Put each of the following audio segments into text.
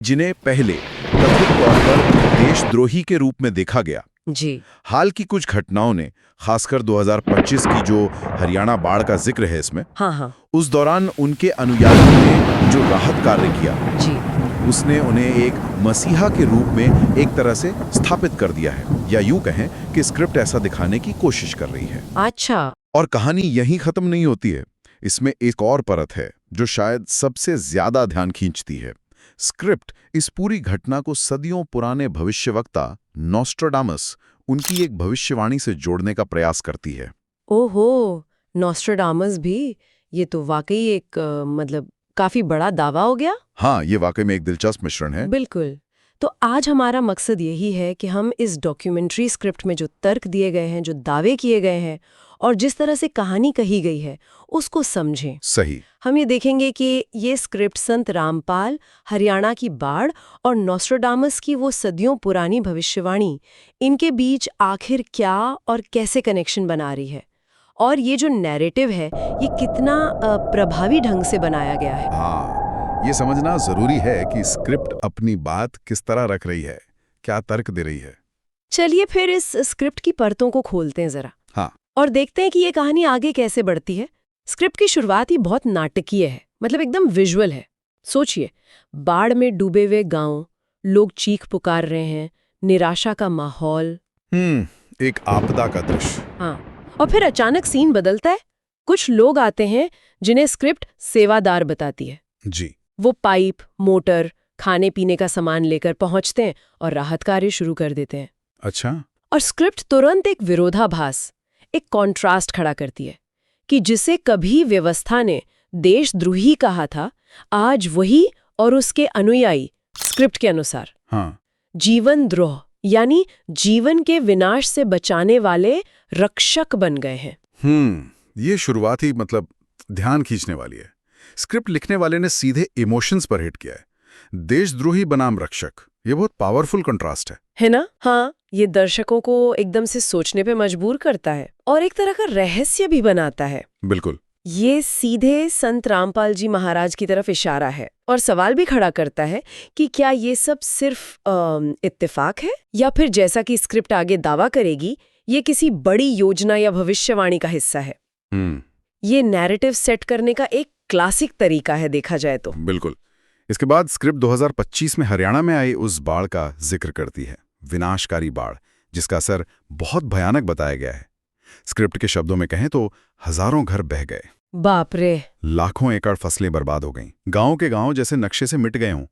जिन्हें पहले कथित तौर पर देशद्रोही के रूप में देखा गया। जी। हाल की कुछ घटनाओं ने, खासकर 2025 की जो हरियाणा बाढ़ का जिक्र है इसमें, हाँ हाँ। उस दौरान उनके अनुयायियों ने जो राहत कार्य किया, जी। उसने उन्हें एक मसीहा के रूप में एक तरह से स्थापित कर दिया है, या यूं कहें कि स्क्रिप्ट ऐसा दिखाने की कोशिश कर रही है। अच्छा। और कहानी यहीं खत्म नहीं होती है। इसमें एक और परत है जो शायद सबसे ज्यादा ध्यान खींचती है। स्क्रिप्ट इस पूरी घटना को सदियों पुराने भविष्यवक्ता नॉस्ट्राडामस, उनकी एक भविष्यवाणी से जोड़ने का प्रयास करती है। ओहो, नॉस्ट्राडामस भी। ये तो वाकई एक मतलब काफी बड़ा दावा हो गया। हाँ, ये वाकई में एक दिलचस्प मिश्रण है। बिल्कुल। तो आज हमारा मकसद यही है कि हम इस डॉक्यूमेंट्री स्क्रिप्ट में जो तर्क दिए गए हैं, जो दावे किए गए हैं और जिस तरह से कहानी कही गई है, उसको समझें। सही। हम ये देखेंगे कि ये स्क्रिप्ट संत रामपाल, हरियाणा की बाढ़ और नॉस्ट्राडामस की वो सदियों पुरानी भविष्यवाणी, इनके बीच आखिर क्या और कैसे कनेक्शन बना रही है, और ये जो नैरेटिव है ये कितना प्रभावी ढंग से बनाया गया है। हाँ, ये समझना जरूरी है कि स्क्रिप्ट अपनी बात किस तरह रख रही है, क्या तर्क दे रही है। चलिए फिर इस स्क्रिप्ट की परतों को खोलते हैं जरा। हाँ। और देखते हैं कि ये कहानी आगे कैसे बढ़ती है। स्क्रिप्ट की शुरुआत ही बहुत नाटकीय है, मतलब एकदम विजुअल है। सोचिए, बाढ़ में डूबे हुए गांव, लोग चीख पुकार रहे हैं, निराशा का माहौल। एक आपदा का दृश्य। हाँ, और फिर अचानक सीन बदलता है। कुछ लोग आते हैं जिन्हें स्क्रिप्ट सेवादार बताती है। जी। वो पाइप, मोटर, खाने पीने का सामान लेकर पहुंचते हैं और राहत कार्य शुरू कर देते हैं। अच्छा। और स्क्रिप्ट तुरंत एक विरोधाभास, एक कॉन्ट्रास्ट खड़ा करती है कि जिसे कभी व्यवस्था ने देशद्रोही कहा था, आज वही और उसके अनुयायी स्क्रिप्ट के अनुसार हाँ। जीवन द्रोह यानी जीवन के विनाश से बचाने वाले रक्षक बन गए हैं। ये शुरुआत ही मतलब ध्यान खींचने वाली है। स्क्रिप्ट लिखने वाले ने सीधे इमोशंस पर हिट किया है। देशद्रोही बनाम रक्षक, ये बहुत पावरफुल कंट्रास्ट है ना? हाँ, ये दर्शकों को एकदम से सोचने पे मजबूर करता है और एक तरह का रहस्य भी बनाता है। बिल्कुल। ये सीधे संत रामपाल जी महाराज की तरफ इशारा है और सवाल भी खड़ा करता है कि क्या ये सब सिर्फ इत्तेफाक है, या फिर जैसा कि स्क्रिप्ट आगे दावा करेगी, ये किसी बड़ी योजना या भविष्यवाणी का हिस्सा है। ये नैरेटिव सेट करने का एक क्लासिक तरीका है देखा जाए तो। बिल्कुल। इसके बाद स्क्रिप्ट 2025 में हरियाणा में आई उस बाढ़ का जिक्र करती है, विनाशकारी बाढ़, जिसका असर बहुत भयानक बताया गया है। स्क्रिप्ट के शब्दों में कहें तो हजारों घर बह गए। बाप रे। लाखों एकड़ फसलें बर्बाद हो गईं। गांव के गांव जैसे नक्शे से मिट गए हों।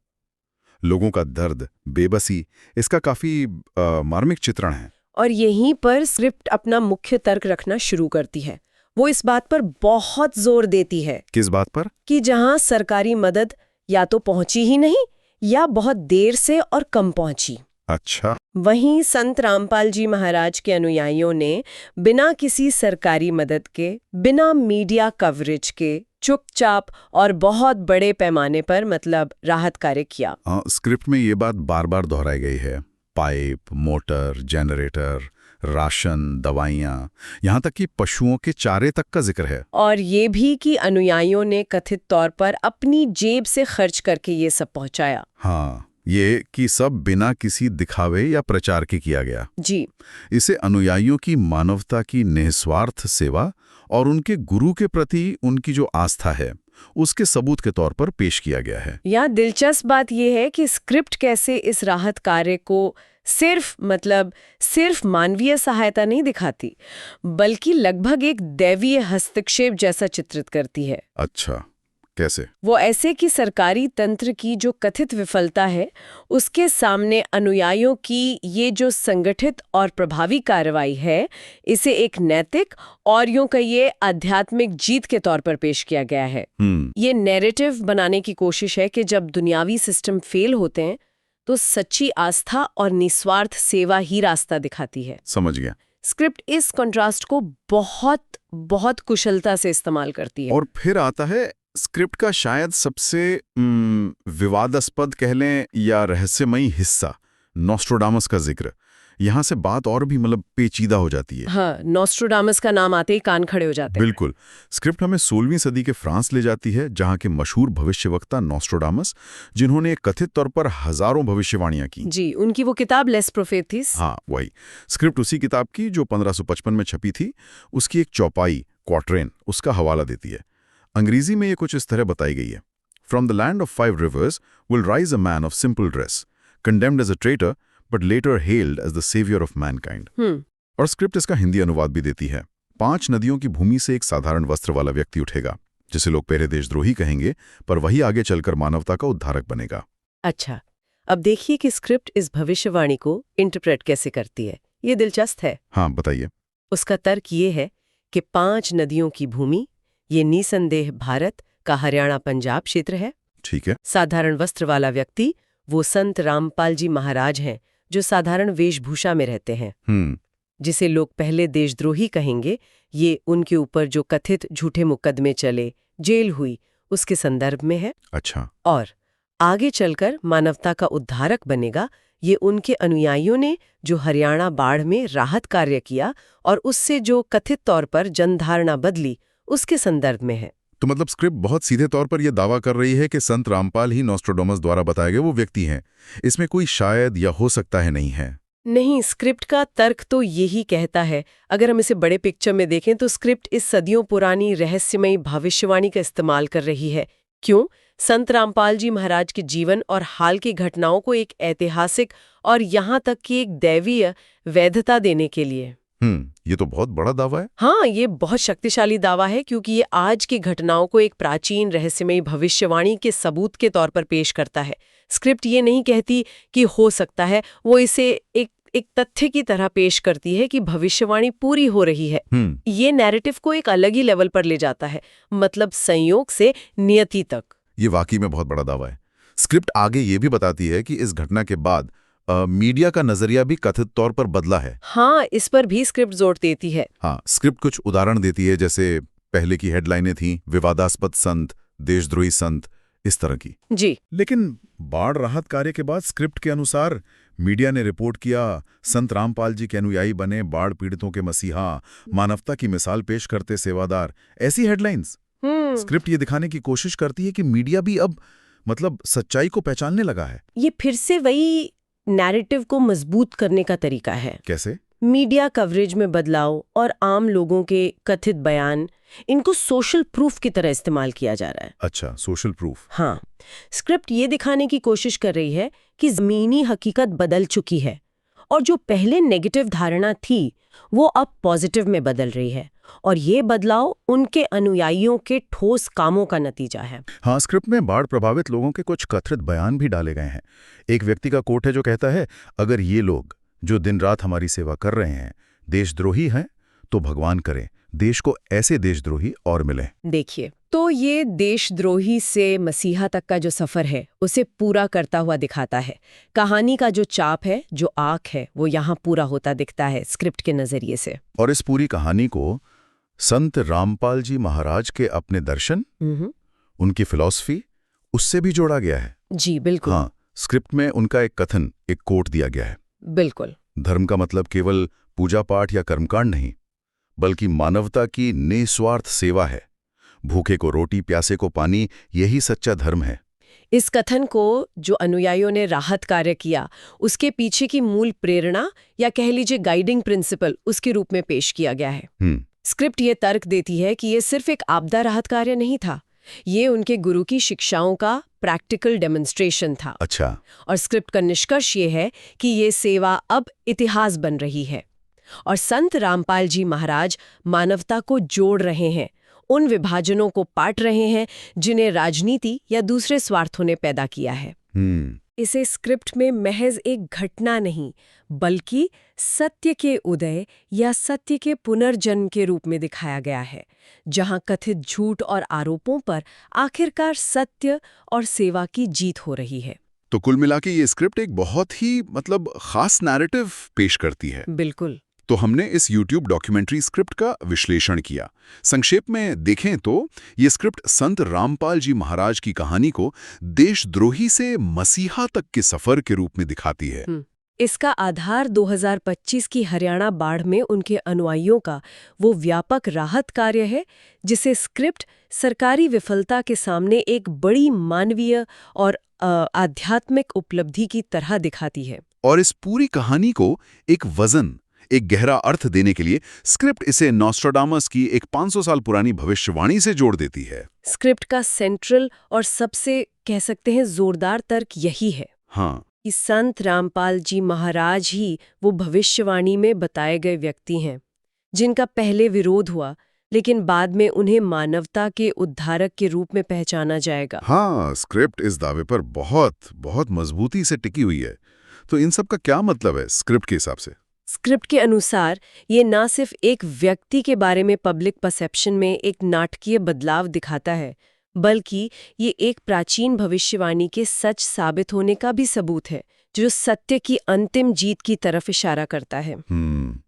लोगों का दर्द, बेबसी, इसका काफी मार्मिक चित्रण है। और यहीं पर स्क्रिप्ट अपना मुख्य तर्क रखना शुरू करती है। वो इस बात पर बहुत जोर देती है। किस बात पर? कि जहां सरकारी मदद या तो पहुंची ही नहीं या बहुत देर से और कम पहुंची। अच्छा। वहीं संत रामपाल जी महाराज के अनुयायियों ने बिना किसी सरकारी मदद के, बिना मीडिया कवरेज के, चुपचाप और बहुत बड़े पैमाने पर मतलब राहत कार्य किया। स्क्रिप्ट में ये बात बार बार दोहराई गई है। पाइप, मोटर, जनरेटर, राशन, दवाइयाँ, यहाँ तक कि पशुओं के चारे तक का जिक्र है। और ये भी कि अनुयायियों ने कथित तौर पर अपनी जेब से खर्च करके ये सब पहुंचाया। हाँ, ये कि सब बिना किसी दिखावे या प्रचार के किया गया। जी। इसे अनुयायियों की मानवता की निस्वार्थ सेवा और उनके गुरु के प्रति उनकी जो आस्था है, उसके सबूत के तौर पर पेश किया गया है। यहाँ दिलचस्प बात यह है कि स्क्रिप्ट कैसे इस राहत कार्य को सिर्फ मानवीय सहायता नहीं दिखाती, बल्कि लगभग एक दैवीय हस्तक्षेप जैसा चित्रित करती है। अच्छा, कैसे? वो ऐसे कि सरकारी तंत्र की जो कथित विफलता है, उसके सामने अनुयायियों की ये जो संगठित और प्रभावी कार्रवाई है, इसे एक नैतिक और यूं कहिए आध्यात्मिक जीत के तौर पर पेश किया गया है। ये नैरेटिव बनाने की कोशिश है कि जब दुनियावी सिस्टम फेल होते हैं तो सच्ची आस्था और निस्वार्थ सेवा ही रास्ता दिखाती है। समझ गया। स्क्रिप्ट इस कंट्रास्ट को बहुत बहुत कुशलता से इस्तेमाल करती है। और फिर आता है स्क्रिप्ट का शायद सबसे विवादास्पद कह लें या रहस्यमयी हिस्सा, नॉस्ट्राडामस का जिक्र। यहाँ से बात और भी मतलब पेचीदा हो जाती है। हाँ, नॉस्ट्रोडामस का नाम आते ही कान खड़े हो जाते हैं। बिल्कुल। स्क्रिप्ट हमें 16वीं सदी के फ्रांस ले जाती है, जहाँ के मशहूर भविष्यवक्ता नॉस्ट्रोडामस, जिन्होंने कथित तौर पर हजारों भविष्यवाणियां की। जी, उनकी वो किताब लेस प्रोफेथिस। हाँ, वही। स्क्रिप्ट उसी किताब की जो 1555 में छपी थी, उसकी एक चौपाई क्वार्ट्रेन उसका हवाला देती है। अंग्रेजी में ये कुछ इस तरह बताई गई है। From the land of 5 rivers will rise a man of simple dress, condemned as a traitor, but later hailed as the savior of mankind. और स्क्रिप्ट इसका हिंदी अनुवाद भी देती है। 5 नदियों की भूमि से एक साधारण वस्त्र वाला व्यक्ति उठेगा, जिसे लोग पहले देशद्रोही कहेंगे, पर वही आगे चलकर मानवता का उद्धारक बनेगा। अच्छा, अब देखिए कि स्क्रिप्ट इस भविष्यवाणी को इंटरप्रेट कैसे करती है। ये दिलचस्प है। हाँ, बताइए। उसका तर्क ये है कि 5 नदियों की भूमि, ये निसंदेह भारत का हरियाणा पंजाब क्षेत्र है। ठीक है। साधारण वस्त्र वाला व्यक्ति वो संत रामपाल जी महाराज हैं, जो साधारण वेशभूषा में रहते हैं। जिसे लोग पहले देशद्रोही कहेंगे, ये उनके ऊपर जो कथित झूठे मुकदमे चले, जेल हुई, उसके संदर्भ में है। अच्छा। और आगे चलकर मानवता का उद्धारक बनेगा, ये उनके अनुयायियों ने जो हरियाणा बाढ़ में राहत कार्य किया और उससे जो कथित तौर पर जनधारणा बदली, उसके संदर्भ में है। तो मतलब स्क्रिप्ट बहुत सीधे तौर पर यह दावा कर रही है कि संत रामपाल ही नॉस्ट्रोडामस द्वारा बताए गए वो व्यक्ति हैं। इसमें कोई शायद या हो सकता है नहीं है। नहीं, स्क्रिप्ट का तर्क तो यही कहता है। अगर हम इसे बड़े पिक्चर में देखें तो स्क्रिप्ट इस सदियों पुरानी रहस्यमयी भविष्यवाणी का इस्तेमाल कर रही है। क्यों? संत रामपाल जी महाराज के जीवन और हाल की घटनाओं को एक ऐतिहासिक और यहाँ तक कि एक दैवीय वैधता देने के लिए। ये तो बहुत बड़ा दावा है। हाँ, ये बहुत शक्तिशाली दावा है, क्योंकि ये आज की घटनाओं को एक प्राचीन रहस्यमयी भविष्यवाणी के सबूत के तौर पर पेश करता है। स्क्रिप्ट ये नहीं कहती कि हो सकता है, वो इसे एक तथ्य की तरह पेश करती है कि भविष्यवाणी पूरी हो रही है। ये नैरेटिव को एक अलग ही लेवल पर ले जाता है, मतलब संयोग से नियति तक। ये वाकई में बहुत बड़ा दावा है। स्क्रिप्ट आगे ये भी बताती है कि इस घटना के बाद मीडिया का नजरिया भी कथित तौर पर बदला है। हाँ, इस पर भी स्क्रिप्ट जोर देती है। हाँ, स्क्रिप्ट कुछ उदाहरण देती है, जैसे पहले की हेडलाइनें थीं विवादास्पद संत, देशद्रोही संत, इस तरह की। जी। लेकिन बाढ़ राहत कार्य के बाद स्क्रिप्ट के अनुसार मीडिया ने रिपोर्ट किया संत रामपाल जी के अनुयायी बने बाढ़ पीड़ितों के मसीहा, मानवता की मिसाल पेश करते सेवादार, ऐसी हेडलाइंस। स्क्रिप्ट ये दिखाने की कोशिश करती है कि मीडिया भी अब मतलब सच्चाई को पहचानने लगा है। ये फिर से वही नैरेटिव को मजबूत करने का तरीका है। कैसे? मीडिया कवरेज में बदलाव और आम लोगों के कथित बयान, इनको सोशल प्रूफ की तरह इस्तेमाल किया जा रहा है। अच्छा, सोशल प्रूफ। हाँ, स्क्रिप्ट ये दिखाने की कोशिश कर रही है कि ज़मीनी हकीकत बदल चुकी है और जो पहले नेगेटिव धारणा थी वो अब पॉजिटिव में बदल रही है, और ये बदलाव उनके अनुयायियों के ठोस कामों का नतीजा है। हाँ, स्क्रिप्ट में बाढ़ प्रभावित लोगों के कुछ कथित बयान भी डाले गए हैं। एक व्यक्ति का कोट है जो कहता है, अगर ये लोग जो दिन रात हमारी सेवा कर रहे हैं देशद्रोही हैं, तो भगवान करे देश को ऐसे देशद्रोही और मिले। देखिए, तो ये देशद्रोही से मसीहा तक का जो सफर है उसे पूरा करता हुआ दिखाता है। कहानी का जो चाप है, जो आर्क है, वो यहाँ पूरा होता दिखता है स्क्रिप्ट के नजरिए से। और इस पूरी कहानी को संत रामपाल जी महाराज के अपने दर्शन, उनकी फिलॉसफी, उससे भी जोड़ा गया है। जी बिल्कुल। हाँ, स्क्रिप्ट में उनका एक कथन, एक कोट दिया गया है। बिल्कुल। धर्म का मतलब केवल पूजा पाठ या कर्मकांड नहीं, बल्कि मानवता की निस्वार्थ सेवा है। भूखे को रोटी, प्यासे को पानी, यही सच्चा धर्म है। इस कथन को जो अनुयायियों ने राहत कार्य किया, उसके पीछे की मूल प्रेरणा या कह लीजिए गाइडिंग प्रिंसिपल उसके रूप में पेश किया गया है। स्क्रिप्ट ये तर्क देती है कि ये सिर्फ एक आपदा राहत कार्य नहीं था, ये उनके गुरु की शिक्षाओं का प्रैक्टिकल डेमोन्स्ट्रेशन था। अच्छा। और स्क्रिप्ट का निष्कर्ष ये है कि ये सेवा अब इतिहास बन रही है और संत रामपाल जी महाराज मानवता को जोड़ रहे हैं, उन विभाजनों को पाट रहे हैं जिन्हें राजनीति या दूसरे स्वार्थों ने पैदा किया है। इसे स्क्रिप्ट में महज एक घटना नहीं, बल्कि सत्य के उदय या सत्य के पुनर्जन्म के रूप में दिखाया गया है, जहां कथित झूठ और आरोपों पर आखिरकार सत्य और सेवा की जीत हो रही है। तो कुल मिला के ये स्क्रिप्ट एक बहुत ही मतलब खास नैरेटिव पेश करती है। बिल्कुल। तो हमने इस YouTube डॉक्यूमेंट्री स्क्रिप्ट का विश्लेषण किया। संक्षेप में देखें तो ये स्क्रिप्ट संत रामपाल जी महाराज की कहानी को देशद्रोही से मसीहा तक के सफर के रूप में दिखाती है। इसका आधार 2025 की हरियाणा बाढ़ में उनके अनुयायियों का वो व्यापक राहत कार्य है जिसे स्क्रिप्ट सरकारी विफलता के सामने एक बड़ी मानवीय और आध्यात्मिक उपलब्धि की तरह दिखाती है। और इस पूरी कहानी को एक वजन, एक गहरा अर्थ देने के लिए स्क्रिप्ट इसे नॉस्ट्राडामस की एक 500 साल पुरानी भविष्यवाणी से जोड़ देती है। स्क्रिप्ट का सेंट्रल और सबसे कह सकते हैं जोरदार तर्क यही है हाँ, कि संत रामपाल जी महाराज ही वो भविष्यवाणी में बताए गए व्यक्ति हैं जिनका पहले विरोध हुआ, लेकिन बाद में उन्हें मानवता के उद्धारक के रूप में पहचाना जाएगा। हाँ, स्क्रिप्ट इस दावे पर बहुत मजबूती से टिकी हुई है। तो इन सब का क्या मतलब है स्क्रिप्ट के हिसाब से? स्क्रिप्ट के अनुसार ये ना सिर्फ एक व्यक्ति के बारे में पब्लिक परसेप्शन में एक नाटकीय बदलाव दिखाता है, बल्कि ये एक प्राचीन भविष्यवाणी के सच साबित होने का भी सबूत है, जो सत्य की अंतिम जीत की तरफ इशारा करता है।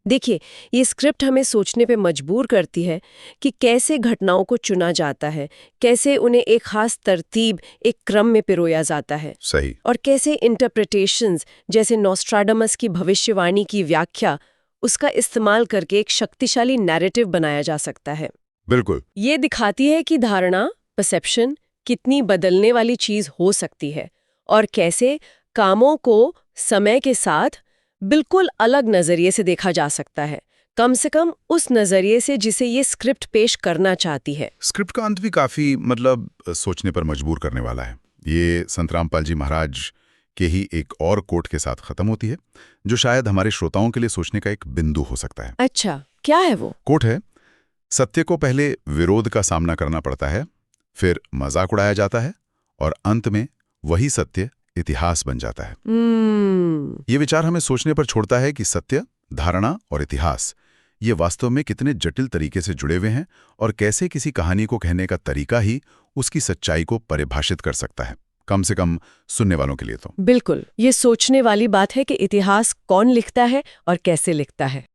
देखिए, ये स्क्रिप्ट हमें सोचने पे मजबूर करती है कि कैसे घटनाओं को चुना जाता है, कैसे उन्हें एक खास तरतीब, एक क्रम में पिरोया जाता है। सही। और कैसे इंटरप्रिटेशंस जैसे नॉस्ट्राडामस की भविष्यवाणी की व्याख्या, उसका इस्तेमाल करके एक शक्तिशाली नैरेटिव बनाया जा सकता है। बिल्कुल। ये दिखाती है कि धारणा, परसेप्शन कितनी बदलने वाली चीज हो सकती है और कैसे कामों को समय के साथ बिल्कुल अलग नजरिए से देखा जा सकता है, कम से कम उस नजरिए से जिसे ये स्क्रिप्ट पेश करना चाहती है। स्क्रिप्ट का अंत भी काफी सोचने पर मजबूर करने वाला है। ये संत रामपाल जी महाराज के ही एक और कोट के साथ खत्म होती है, जो शायद हमारे श्रोताओं के लिए सोचने का एक बिंदु हो सकता है। अच्छा, क्या है वो? कोट है, सत्य को पहले विरोध का सामना करना पड़ता है, फिर मजाक उड़ाया जाता है और अंत में वही सत्य इतिहास बन जाता है। ये विचार हमें सोचने पर छोड़ता है कि सत्य, धारणा और इतिहास ये वास्तव में कितने जटिल तरीके से जुड़े हुए हैं और कैसे किसी कहानी को कहने का तरीका ही उसकी सच्चाई को परिभाषित कर सकता है, कम से कम सुनने वालों के लिए तो। बिल्कुल, ये सोचने वाली बात है कि इतिहास कौन लिखता है और कैसे लिखता है।